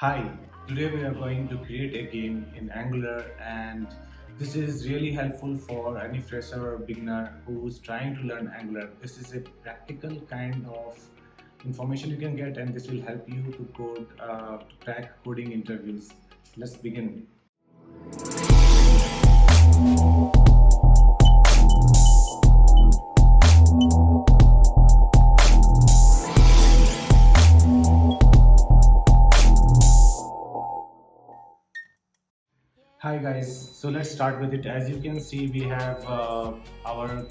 Hi, today we are going to create a game in Angular, and this is really helpful for any fresher or beginner who's trying to learn Angular. This is a practical kind of information you can get, and this will help you to to crack coding interviews. Let's begin. Hi guys, so let's start with it. As you can see, we have our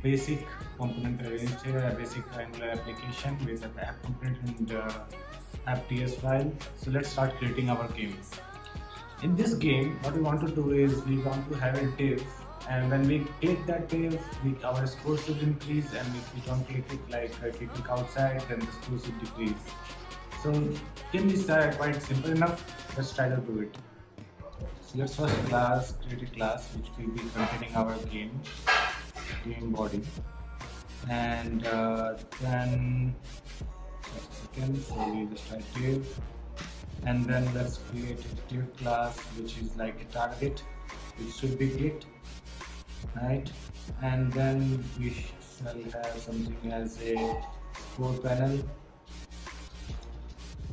basic component arranged here, a basic Angular application with an app component and app.ts file. So let's start creating our game. In this game, what we want to do is we want to have a div, and when we click that div, our score should increase, and if we don't click it, like if we click outside, then the score should decrease. So game is quite simple enough. Let's try to do it. So let's first create a class which will be containing our game body, and then just a second. So we just write div, and then let's create a div class which is like a target, which should be clicked, right? And then we shall have something as a score panel,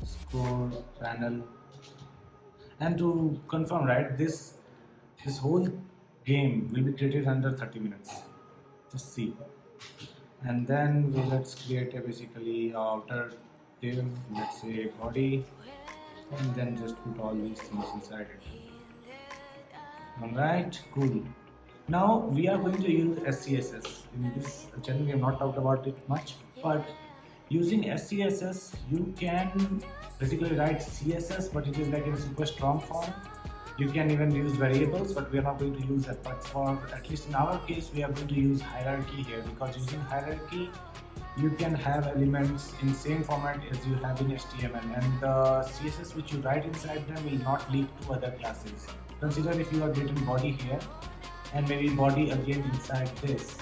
score panel, and to confirm, right, this whole game will be created under 30 minutes. Just see. And then let's create a basically outer div, let's say body, and then just put all these things inside it. Alright, cool. Now we are going to use SCSS. In this channel we have not talked about it much, but using SCSS you can basically write CSS, but it is like in a super strong form. You can even use variables, but we are not going to use that. But for at least in our case, we are going to use hierarchy here, because using hierarchy you can have elements in same format as you have in HTML, and the CSS which you write inside them will not leak to other classes. Consider if you are getting body here and maybe body again inside this.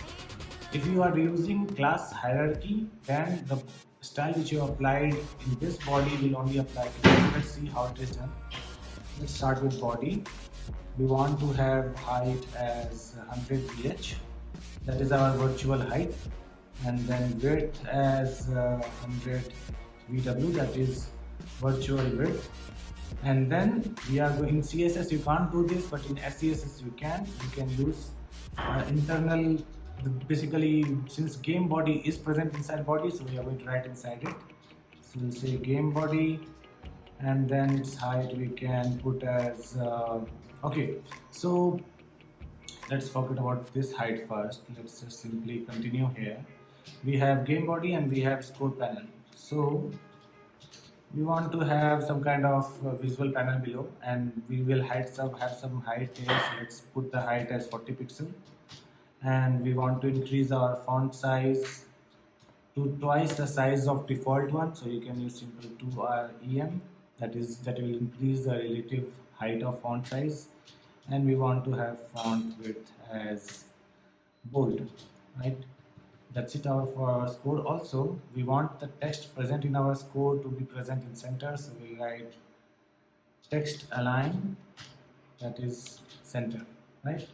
If you are using class hierarchy, then the style which you applied in this body will only apply to it. Let's see how it is done. Let's start with body. We want to have height as 100 ph, that is our virtual height, and then width as 100 VW, that is virtual width. And then we are going in CSS, you can't do this, but in SCSS you can use internal, basically since game body is present inside body, so we are going to write inside it. So we'll say game body, and then its height we can put as okay. So let's forget about this height first. Let's just simply continue here. We have game body and we have score panel. So we want to have some kind of visual panel below, and we will have some height here. So let's put the height as 40 pixel, and we want to increase our font size to twice the size of default one. So you can use simple 2rem, that will increase the relative height of font size. And we want to have font width as bold, right? That's it for our score. Also we want the text present in our score to be present in center, so we write text align, that is center, right?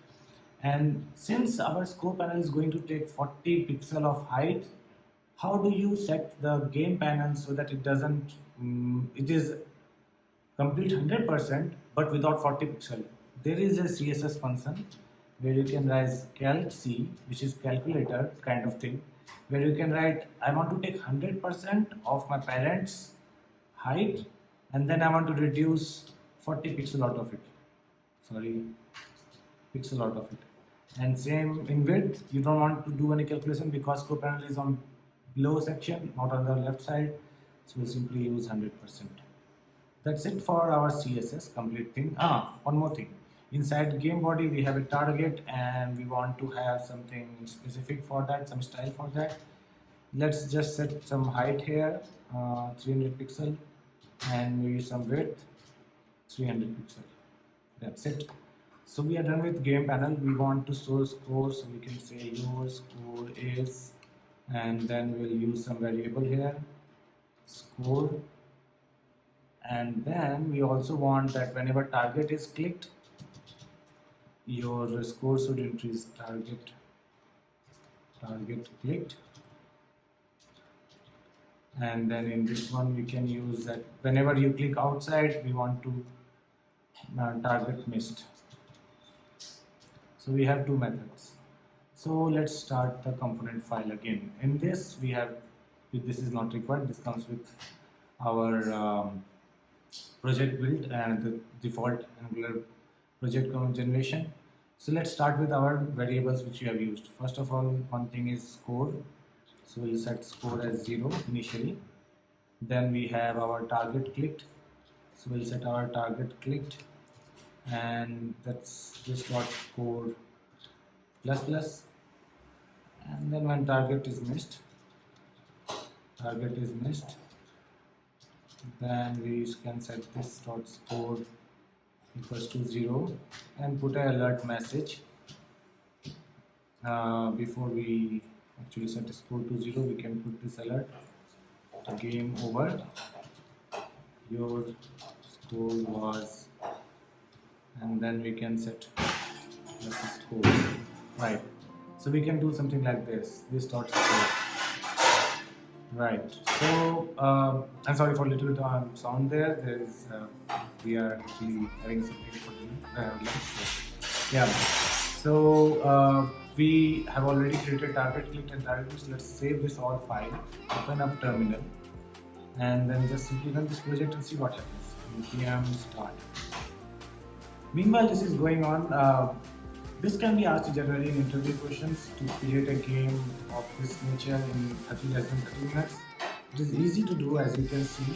And since our score panel is going to take 40 pixel of height, how do you set the game panel so that it doesn't it is complete 100% but without 40 pixel? There is a CSS function where you can write calc C, which is calculator kind of thing, where you can write I want to take 100% of my parents height, and then I want to reduce 40 pixel out of it, sorry, pixel out of it. And same in width, you don't want to do any calculation because score panel is on below section, not on the left side, so we simply use 100%. That's it for our CSS complete thing. One more thing. Inside game body we have a target, and we want to have something specific for that, some style for that. Let's just set some height here, 300 pixel, and maybe some width 300 pixel. That's it. So we are done with game panel. We want to show score, so we can say your score is, and then we'll use some variable here, score, And then we also want that whenever target is clicked, your score should increase. Target clicked. And then in this one we can use that whenever you click outside, we want to target missed. So we have two methods. So let's start the component file again. In this we have, this is not required, this comes with our project build and the default Angular project generation. So let's start with our variables which we have used. First of all, one thing is score. So we'll set score as 0 initially. Then we have our target clicked. So we'll set our target clicked, and that's this dot score plus plus. And then when target is missed, then we can set this dot score equals to 0 and put an alert message. Before we actually set the score to 0, we can put this alert: game over, your score was, and then we can set the score, right? So we can do something like this dot score, right? So I'm sorry for a little bit sound there. There is we are actually having something for you. Yeah. So we have already created target clicked and target missed. Let's save this all file, open up terminal, and then just simply run this project and see what happens. npm start. Meanwhile this is going on, this can be asked generally in interview questions to create a game of this nature in less than 30 minutes. It is easy to do, as you can see,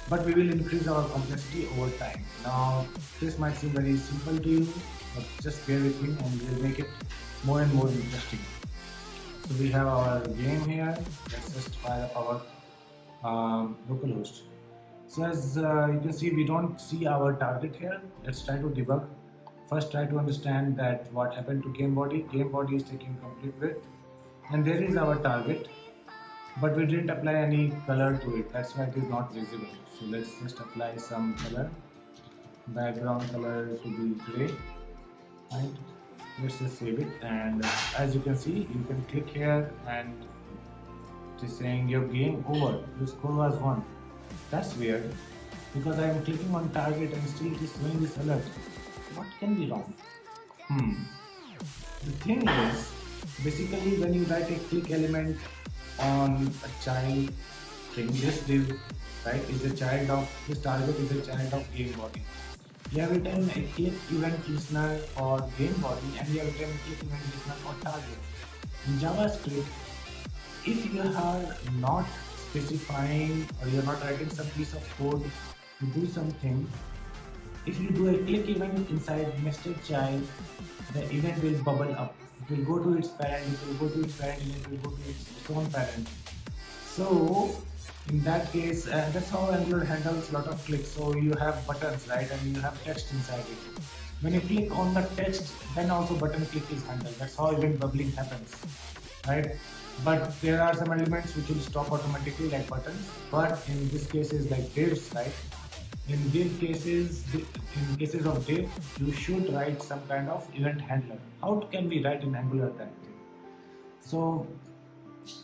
but we will increase our complexity over time. Now this might seem very simple to you, but just bear with me and we'll make it more and more interesting. So we have our game here. Let's just fire up our localhost. So as you can see, we don't see our target here. Let's try to debug. First try to understand that what happened to game body. Game body is taking complete width, and there is our target, but we didn't apply any color to it. That's why it is not visible. So let's just apply some color. Background color to be gray, right? Let's just save it, and as you can see, you can click here and it is saying your game over, your score was 1. That's weird, because I am clicking on target and still it is showing this alert. What can be wrong? The thing is, basically when you write a click element on a child thing, this div, right, is a child of, this target is a child of game body. You have written a click event listener for game body, and you have written a click event listener for target. In JavaScript, if you are not specifying or you are not writing some piece of code to do something, if you do a click event inside nested child, the event will bubble up. It will go to its parent, it will go to its parent, and it will go to its own parent. So in that case, that's how Angular handles a lot of clicks. So you have buttons, right, and you have text inside it. When you click on the text, then also button click is handled. That's how event bubbling happens, right? But there are some elements which will stop automatically, like buttons. But in this case is like divs, right? In div cases, in cases of div, you should write some kind of event handler. How can we write in Angular that thing? So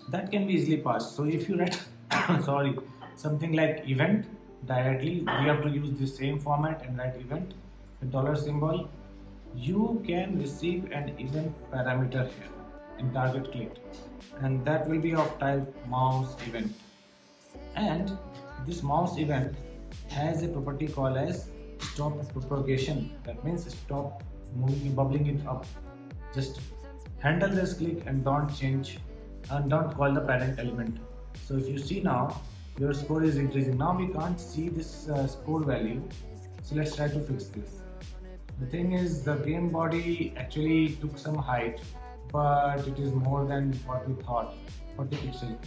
that can be easily passed. So if you write sorry, something like event directly, we have to use the same format and write event, the dollar symbol. You can receive an event parameter here in target click, and that will be of type mouse event. And this mouse event has a property called as stop propagation. That means stop moving, bubbling it up. Just handle this click and don't change and don't call the parent element. So if you see now, your score is increasing. Now we can't see this score value. So let's try to fix this. The thing is, the game body actually took some height, but it is more than what we thought, 40 pixels.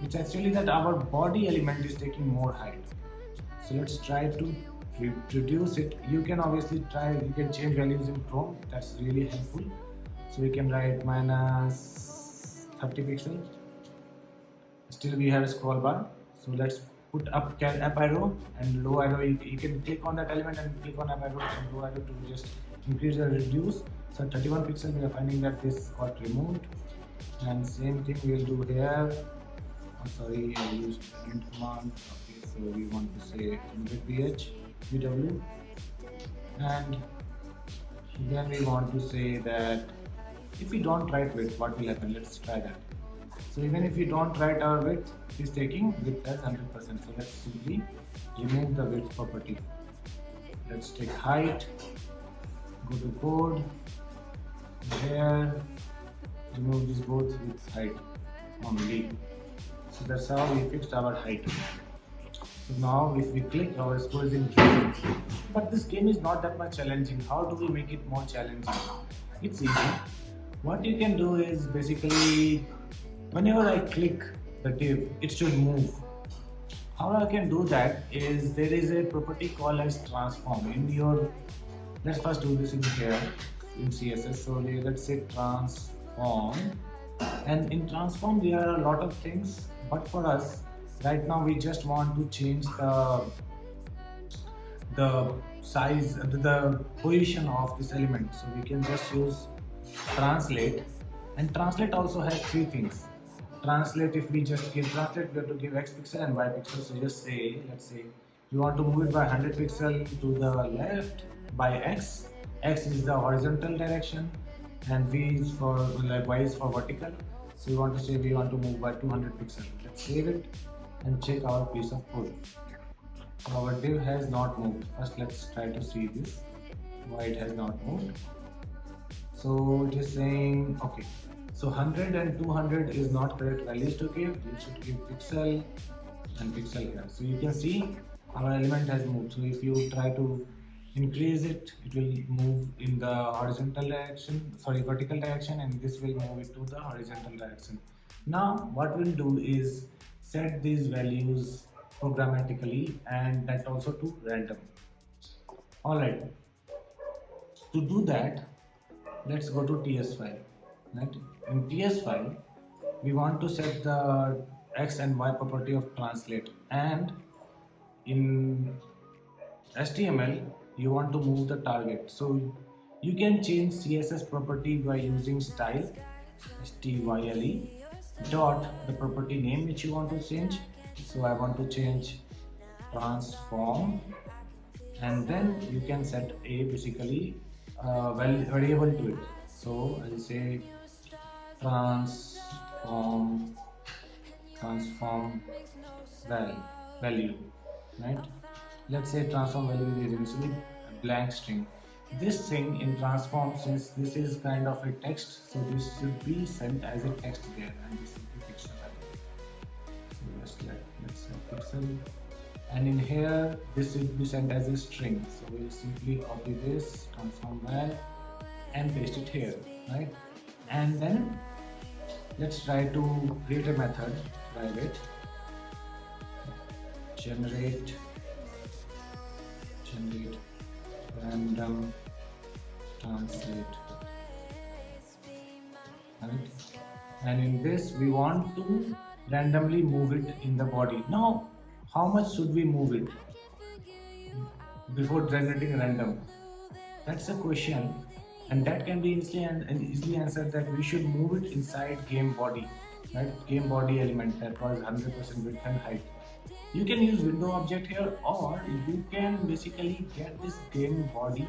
It's actually that our body element is taking more height. So let's try to reduce it. You can obviously try, you can change values in Chrome. That's really helpful. So we can write minus 30 pixels. Still we have a scroll bar. So let's put up arrow and low arrow. You can click on that element and click on up arrow and low arrow to just increase or reduce. So 31 pixel, we are finding that this got removed, and same thing we will do here. Oh, sorry, I used int command. Okay, so we want to say 100 bw, and then we want to say that if we don't write width, what will happen? Let's try that. So even if we don't write our width, it is taking width as 100%. So let's simply remove the width property. Let's take height, go to code, here, remove this both with height only. So that's how we fixed our height. So now if we click, our score is increasing. But this game is not that much challenging. How do we make it more challenging? It's easy. What you can do is basically, whenever I click the div, it should move. How I can do that is, there is a property called as transform in your, let's first do this in here in CSS. So let's say transform, and in transform there are a lot of things, but for us right now we just want to change the size, the position of this element. So we can just use translate, and translate also has three things. Translate, if we just give translate, we have to give x pixel and y pixel. So just say, let's say we want to move it by 100 pixel to the left by x. X is the horizontal direction and v is for, like, y is for vertical. So we want to say we want to move by 200 pixel. Let's save it and check our piece of code. So our div has not moved. First let's try to see this, why it has not moved. So it is saying, okay, so 100 and 200 is not correct values to give. You should give pixel and pixel here. So you can see our element has moved. So if you try to increase it, it will move in the horizontal direction, sorry, vertical direction, and this will move it to the horizontal direction. Now what we'll do is set these values programmatically, and that also to random. Alright, to do that, let's go to TS file. Right? In TS file, we want to set the x and y property of translate, and in HTML you want to move the target. So you can change CSS property by using style, style dot the property name which you want to change. So I want to change transform, and then you can set a basically variable to it. So I'll say transform value, right? Let's say transform value is initially a blank string. This thing in transform, since this is kind of a text, so this should be sent as a text there, and this is the pixel value. So let's set pixel, and in here this will be sent as a string. So we'll simply copy this transform val and paste it here, right? And then let's try to create a method, private generate random translate, right? And in this we want to randomly move it in the body. Now how much should we move it before generating random? That's a question, and that can be easily answered that we should move it inside game body, right? Game body element that was 100% width and height. You can use window object here, or you can basically get this game body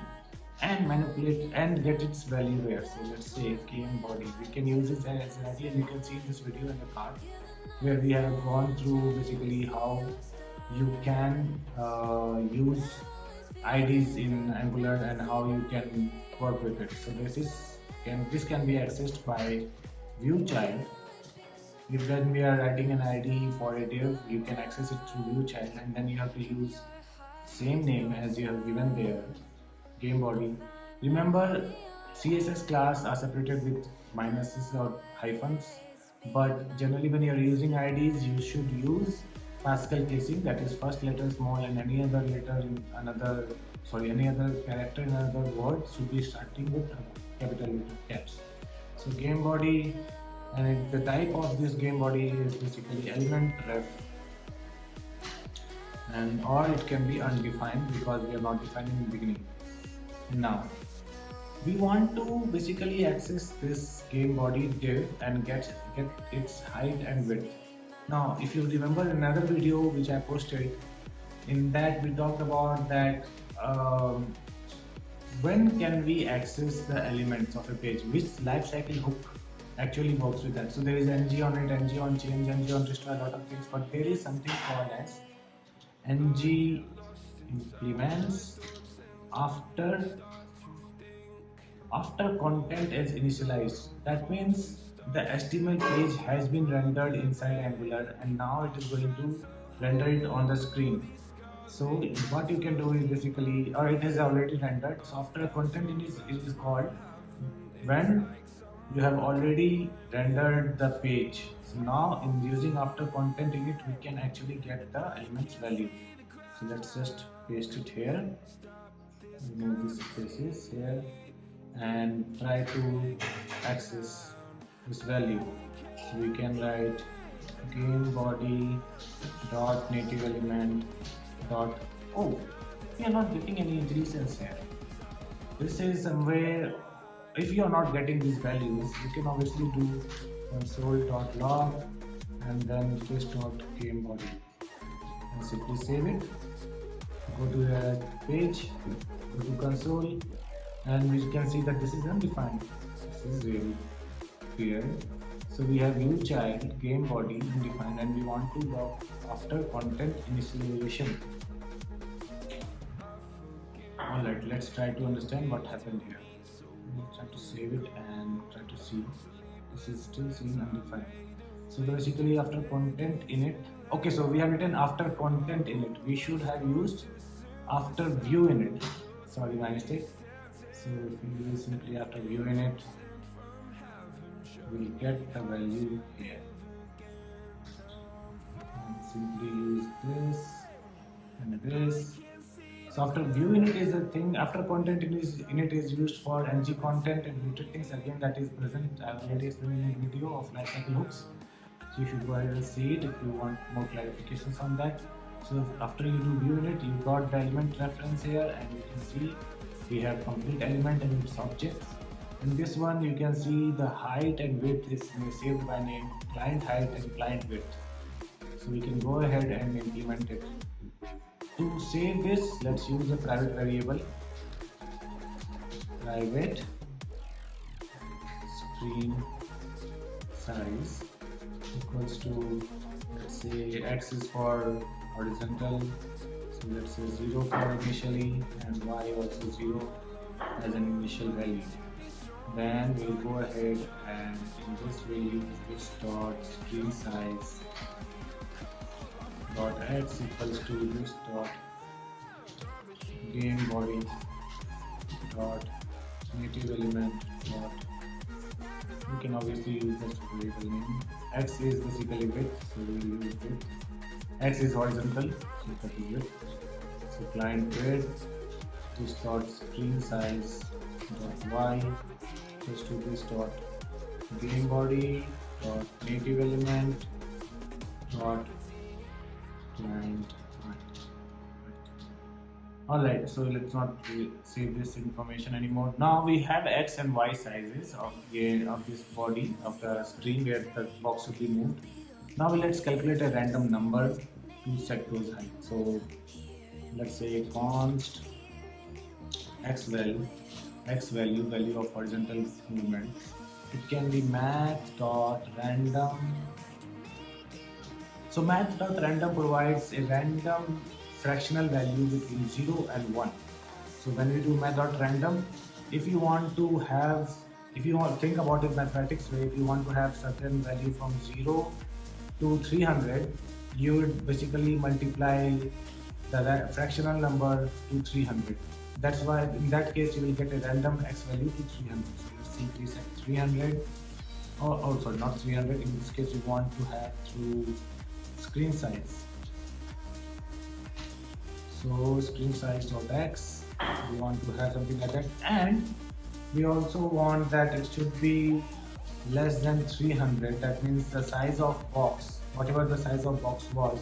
and manipulate and get its value here. So let's say game body, we can use it as an idea, and you can see in this video in the card where we have gone through basically how you can use IDs in Angular and how you can work with it. So this can be accessed by view child. If when we are writing an ID for a div, you can access it through view child, and then you have to use same name as you have given there, game body. Remember, CSS class are separated with minuses or hyphens, but generally when you are using IDs, you should use Pascal casing, that is first letter small and any other letter in any other character in another word should be starting with capital letter caps. So game body, and the type of this game body is basically element ref, and or it can be undefined because we are not defining in the beginning. Now we want to basically access this game body div and get its height and width. Now if you remember another video which I posted, in that we talked about that when can we access the elements of a page, which lifecycle hook actually works with that. So there is ng on it, ng on change, ng on restore, a lot of things, but there is something called as ng implements after content is initialized. That means the HTML page has been rendered inside Angular and now it is going to render it on the screen. So what you can do is basically, or it is already rendered. So after content is called when you have already rendered the page. So now in using after content init, we can actually get the elements value. So let's just paste it here, remove these spaces here, and try to access this value. So we can write game body dot native element dot, oh, we are not getting any intelligence here. This is somewhere, if you are not getting these values, you can obviously do console.log and then this dot game body and simply save it. Go to the page, go to console, and we can see that this is undefined. This is really clear. So we have view child game body undefined and we want to log after content initialization. Alright, let's try to understand what happened here. We'll try to save it and try to see. This is still seen undefined. So basically after content init, okay, so we have written after content init. We should have used after view init. Sorry, my mistake. So if we use simply after view init, we'll get the value here. And simply use this and this. So after view init is a thing, after content init is used for ng content and related things. Again, that is present. I already explained in the video of lifecycle hooks. So you should go ahead and see it if you want more clarifications on that. So after you do view init, you got the element reference here, and you can see we have complete element and its objects. In this one, you can see the height and width is saved by name client height and client width. So we can go ahead and implement it. To save this, let's use a private variable, private screen size equals to, let's say x is for horizontal, so let's say 0 for initially and y also 0 as an initial value. Then we'll go ahead and in this we'll use this dot screen size dot x equals to this dot game body dot native element dot, we can obviously use this variable name. X is basically width, so we will use width. X is horizontal, so that is width. So client width, this dot screen size dot y equals to this dot game body dot native element dot client. Alright, so let's not save this information anymore. Now we have x and y sizes of this body of the screen where the box should be moved. Now let's calculate a random number to set those heights. So let's say const x value of horizontal movement. It can be math.random. So math.random provides a random fractional value between 0 and 1. So when we do math.random, if you want to think about it mathematics way, if you want to have certain value from 0 to 300, you would basically multiply the fractional number to 300. That's why in that case you will get a random x value to 300. So let's simply set 300, or sorry, not 300. In this case, we want to have through screen size. So screen size dot x, we want to have something like that, and we also want that it should be less than 300. That means the size of box, whatever the size of box was,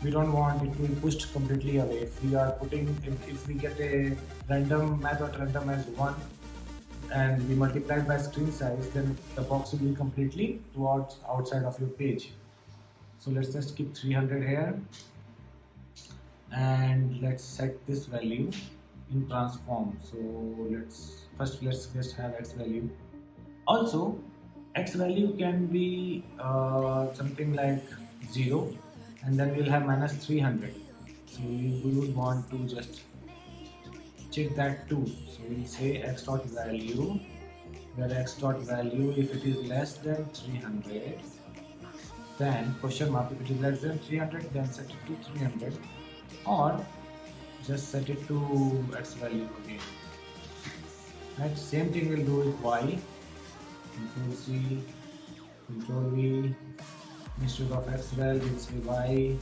We don't want it to be pushed completely away. If we are putting, if we get a random method random as 1 and we multiply it by screen size, then the box will be completely towards outside of your page. So let's just keep 300 here, and let's set this value in transform. So let's just have x value. Also, x value can be something like 0, and then we'll have minus 300. So we would want to just check that too. So we'll say x dot value, where x dot value, if it is less than 300, then question mark, if it is less than 300, then set it to 300, or just set it to x value again. Right, same thing we'll do with y. Control C, Control V. Instead of x val, we'll say y.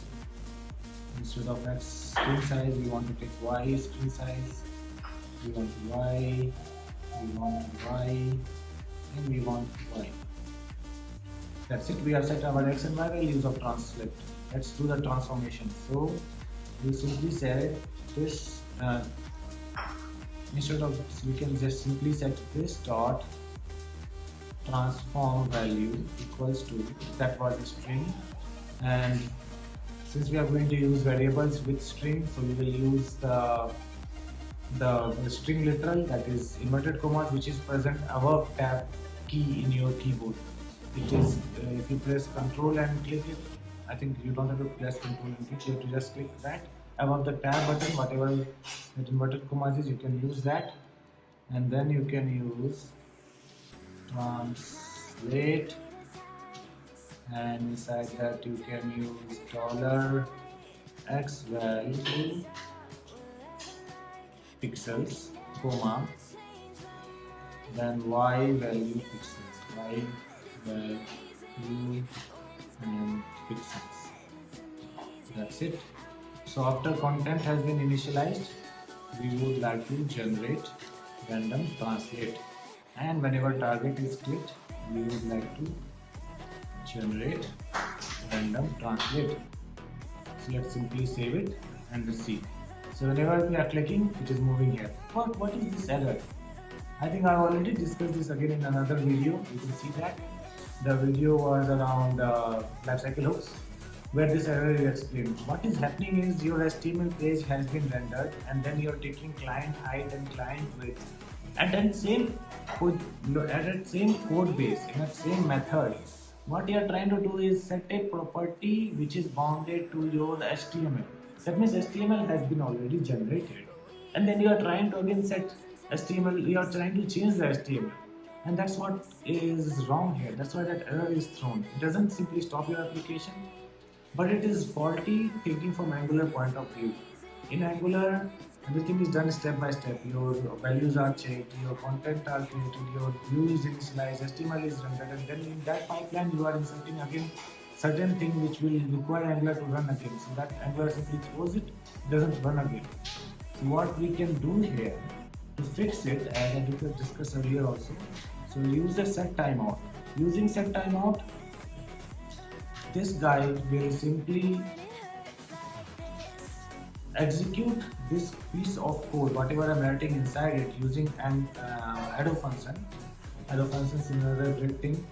Instead of x screen size, we want to take y screen size. We want y, we want y, and we want y. That's it. We have set our x and y values of translate. Let's do the transformation. So we simply set this. Instead of, we can just simply set this dot transform value equals to, that was a string, and since we are going to use variables with string, so we will use the string literal, that is inverted commas, which is present above tab key in your keyboard. It is if you press Control and click it, I think you don't have to press Control and click, you have to just click that above the tab button, whatever that inverted commas is, you can use that, and then you can use translate, and inside that you can use $x value pixels, comma, then y value pixels, y value and pixels. That's it. So after content has been initialized, we would like to generate random translate, and whenever target is clicked, we would like to generate random translate. So let's simply save it and see. So whenever we are clicking, it is moving here. What is this error? I think I already discussed this again in another video. You can see that the video was around lifecycle hooks, where this error is explained. What is happening is your HTML page has been rendered, and then you're taking client height and client width, and then same code, at that same code base, in that same method, what you are trying to do is set a property which is bounded to your HTML. That means HTML has been already generated, and then you are trying to again set HTML, you are trying to change the HTML, and that's what is wrong here. That's why that error is thrown. It doesn't simply stop your application, but it is faulty thinking from Angular point of view. In Angular, everything is done step by step. Your values are checked, your content are created, your view is initialized, HTML is rendered, and then in that pipeline you are inserting again certain thing which will require Angular to run again. So that Angular simply throws it, doesn't run again. So what we can do here to fix it, as I discussed earlier also, so use the set timeout. Using set timeout, this guy will simply execute this piece of code, whatever I'm writing inside it, using an arrow function. Arrow function is another great thing.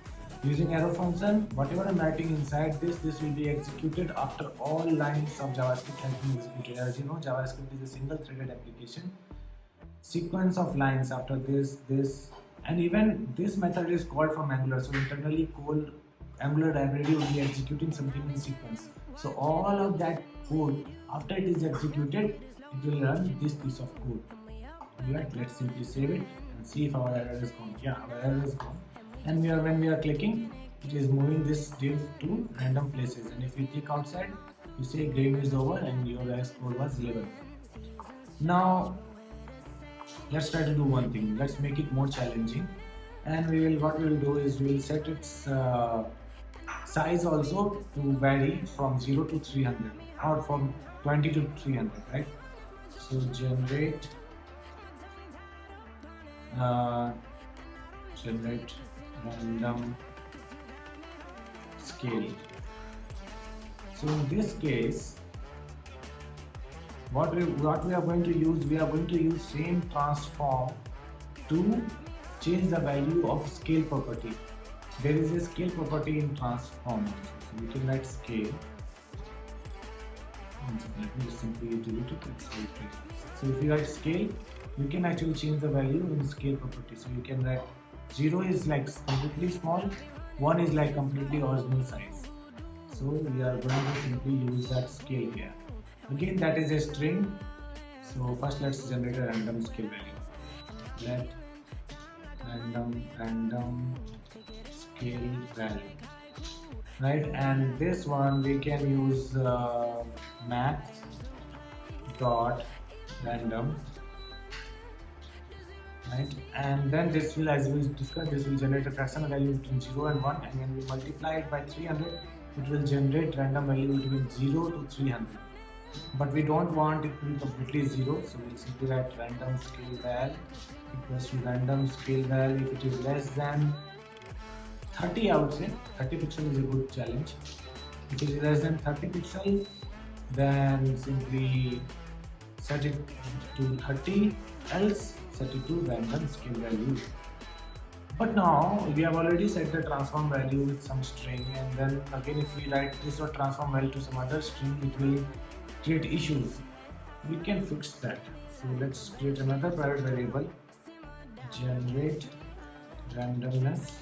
Using arrow function, whatever I'm writing inside this will be executed after all lines of JavaScript has been executed. As you know, JavaScript is a single-threaded application. Sequence of lines after this, and even this method is called from Angular. So internally called Angular library will be executing something in sequence. So all of that code, after it is executed, it will run this piece of code. Alright, let's simply save it and see if our error is gone. Yeah, our error is gone. And when we are clicking, it is moving this div to random places. And if we click outside, you say game is over and your score was 11. Now let's try to do one thing. Let's make it more challenging. And what we will do is we will set its size also to vary from 0 to 300 or from 20 to 300, right? So generate random scale. So in this case, what we are going to use, we are going to use same transform to change the value of scale property. There is a scale property in transform also. So we can write scale. Let me just simply delete it. So if you write scale, you can actually change the value in scale property. So you can write 0 is like completely small, 1 is like completely original size. So we are going to simply use that scale here. Again, that is a string. So first let's generate a random scale value. Let random scale value. Right, and this one we can use math dot random, right, and then this will, as we discussed, this will generate a fractional value between 0 and 1, and when we multiply it by 300, it will generate random value between 0 to 300. But we don't want it to be completely 0, so we'll simply write random scale val equals to random scale val. If it is less than 30, I would say 30 pixel is a good challenge. If it is less than 30 pixel, then simply set it to 30, else set it to random scale value. But now we have already set the transform value with some string, and then again if we write this or transform value to some other string, it will create issues. We can fix that. So let's create another private variable, generate randomness,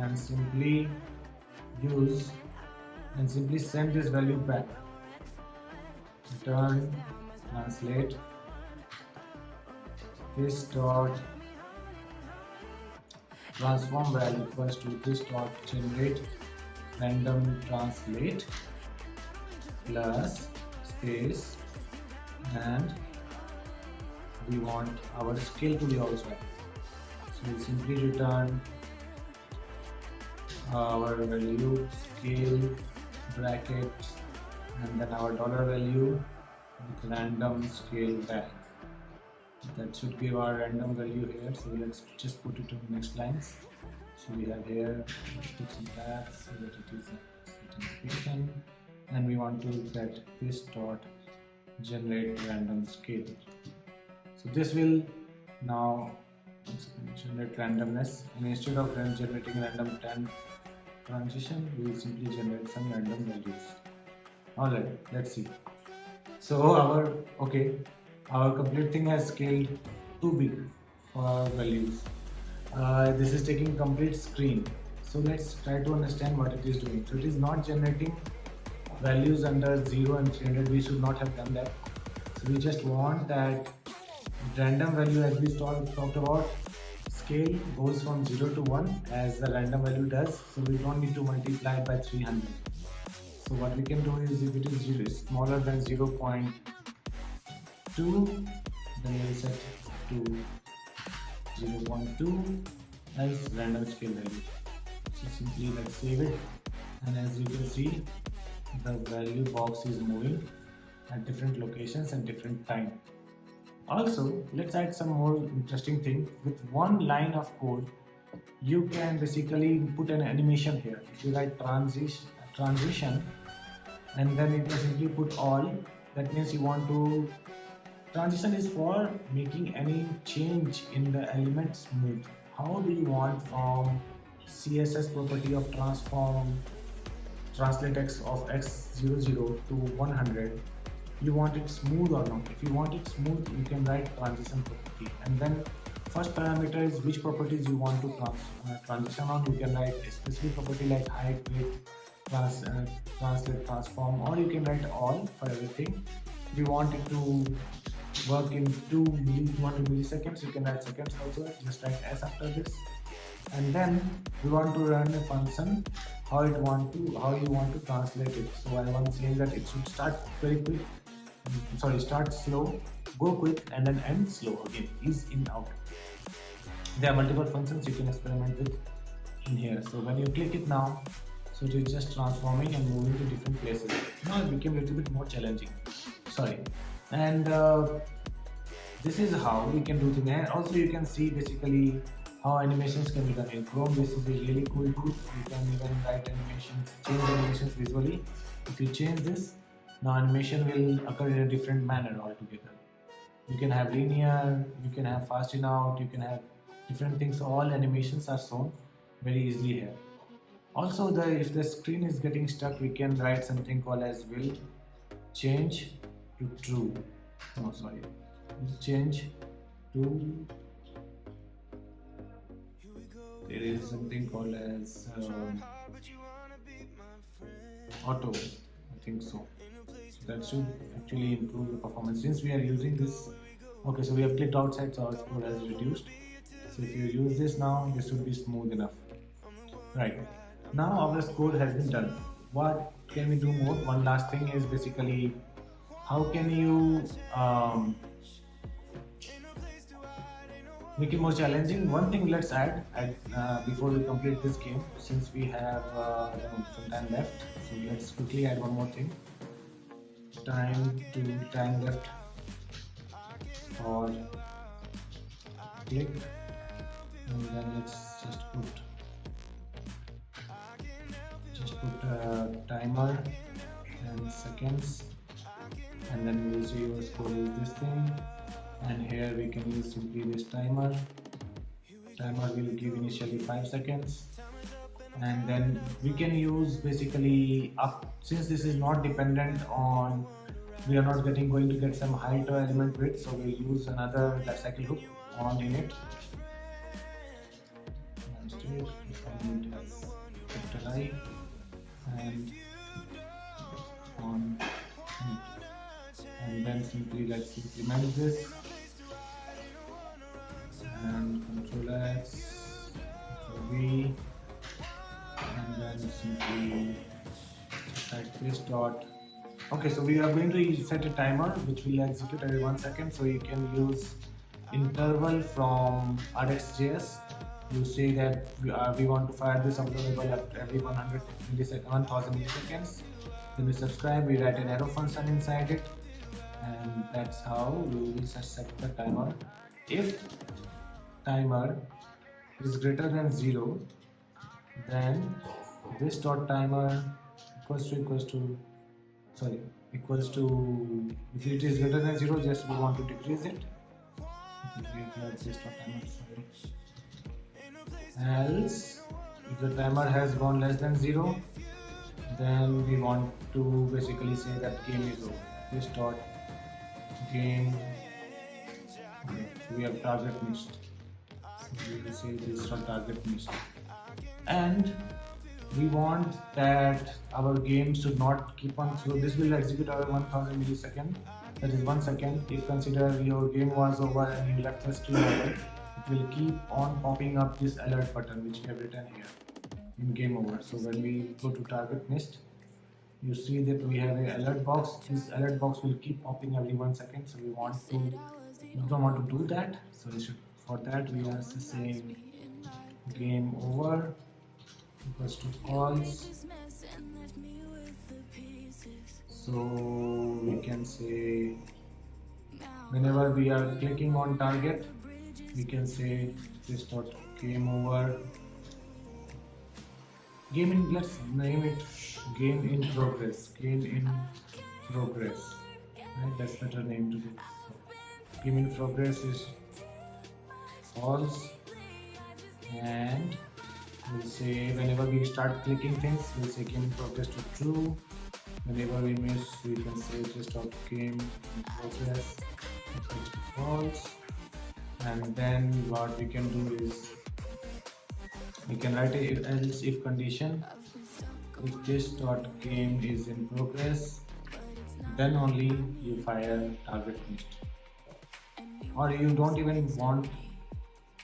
and simply use and simply send this value back. Return translate this dot transform value equals to this dot generate random translate plus space, and we want our scale to be also. So we simply return our value scale bracket and then our dollar value with random scale val. That should give our random value here. So let's just put it on the next lines. So we have here, let's put some tags so that it is a certain, and we want to get this dot generate random scale. So this will now generate randomness, and instead of generating random 10 transition, we will simply generate some random values. Alright, let's see. So our complete thing has scaled too big for our values. This is taking complete screen. So let's try to understand what it is doing. So it is not generating values under 0 and 300. We should not have done that. So we just want that random value, as we talked about, scale goes from 0 to 1 as the random value does. So we don't need to multiply by 300. So what we can do is, if it is smaller than 0.2, then we will set to 0.2 as random scale value. So simply let's save it, and as you can see, the value box is moving at different locations and different time. Also, let's add some more interesting thing. With one line of code, you can basically put an animation here. If you write transition, and then you can simply put all, that means you want to, transition is for making any change in the element smooth. How do you want from CSS property of transform translate x of x00 to 100, you want it smooth or not? If you want it smooth, you can write transition property, and then first parameter is which properties you want to transition on. You can write a specific property like height, width, translate, transform, or you can write all for everything. If you want it to work in 200 milliseconds, you can write seconds also, just like s after this. And then we want to run a function, how you want to translate it. So I want to say that it should start very quick, start slow, go quick, and then end slow again, is in out. There are multiple functions you can experiment with in here. So when you click it now, so it is just transforming and moving to different places. Now it became a little bit more challenging. And this is how we can do things. And also you can see basically how animations can be done in Chrome. This is a really cool tool. You can even write animations, change animations visually. If you change this, Now animation will occur in a different manner altogether. You can have linear, you can have fast in out, you can have different things. So all animations are shown very easily here. Also, if the screen is getting stuck, we can write something called as will change to true. No, sorry, will change to. There is something called as auto. I think so. So that should actually improve the performance. Since we are using this, okay, so we have clicked outside, so our score has reduced. So if you use this now, this should be smooth enough. Right. Now our score has been done. What can we do more? One last thing is basically how can you make it more challenging. One thing let's add before we complete this game, since we have some time left. So let's quickly add one more thing. Time left for click, and then let's just put timer and seconds, and then we will see your score is this thing, and here we can use simply this timer will give initially 5 seconds, and then we can use basically up, since this is not dependent on, we are not going to get some height or element width, so we'll use another cycle hook on in it. It has capital I and on it, and then let's implement this and Control X, Control V, and then simply type this dot. Okay, so we are going to set a timer which will execute every 1 second. So you can use interval from RxJS. You say that we want to fire this observable after every 100 milliseconds, 1000 milliseconds. Then we subscribe, we write an arrow function inside it, and that's how we will set the timer. If timer is greater than 0, then this dot timer equals to if it is greater than 0, just we want to decrease it. Else, if the timer has gone less than 0, then we want to basically say that game is over. This dot game. So we have target missed. So we will say this dot target missed. And we want that our game should not keep on, so this will execute over 1000 milliseconds, that is 1 second. If consider your game was over and you left the screen over, it will keep on popping up this alert button which we have written here in game over. So when we go to target missed, you see that we have an alert box. This alert box will keep popping every 1 second, so we don't want to do that. So for that we are saying game over equals to false. So we can say whenever we are clicking on target, we can say this dot game over. Let's name it game in progress. Game in progress. Right? That's better name to do. So, game in progress is false, and we'll say whenever we start clicking things, we'll say game in progress to true. Whenever we miss, we can say just dot game in progress equals to false. And then what we can do is we can write a else if condition. If this dot game is in progress, then only you fire target missed. Or you don't even want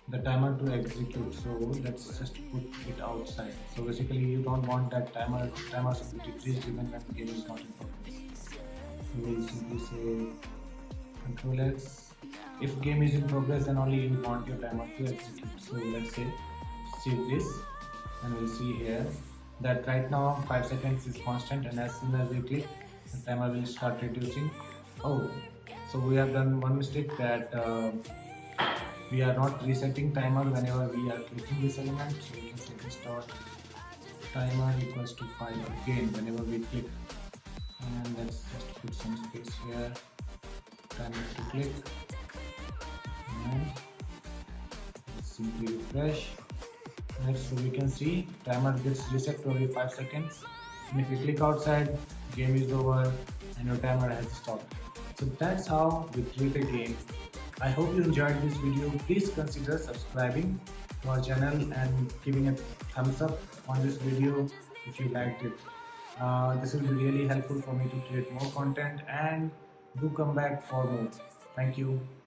the timer to execute, so let's just put it outside. So basically you don't want that timer should be decreased even when the game is not in progress. So we'll simply say Control X. If game is in progress, then only you want your timer to execute. So let's say save this, and we'll see here that right now 5 seconds is constant, and as soon as we click, the timer will start reducing. Oh, so we have done one mistake, that we are not resetting timer whenever we are clicking this element. So we can say this dot timer equals to 5 again whenever we click, and let's just put some space here, time to click, and simply refresh. Right, so we can see timer gets reset for every 5 seconds, and if you click outside, game is over and your timer has stopped. So that's how we create a game. I hope you enjoyed this video. Please consider subscribing to our channel and giving a thumbs up on this video if you liked it. This will be really helpful for me to create more content, and do come back for more. Thank you.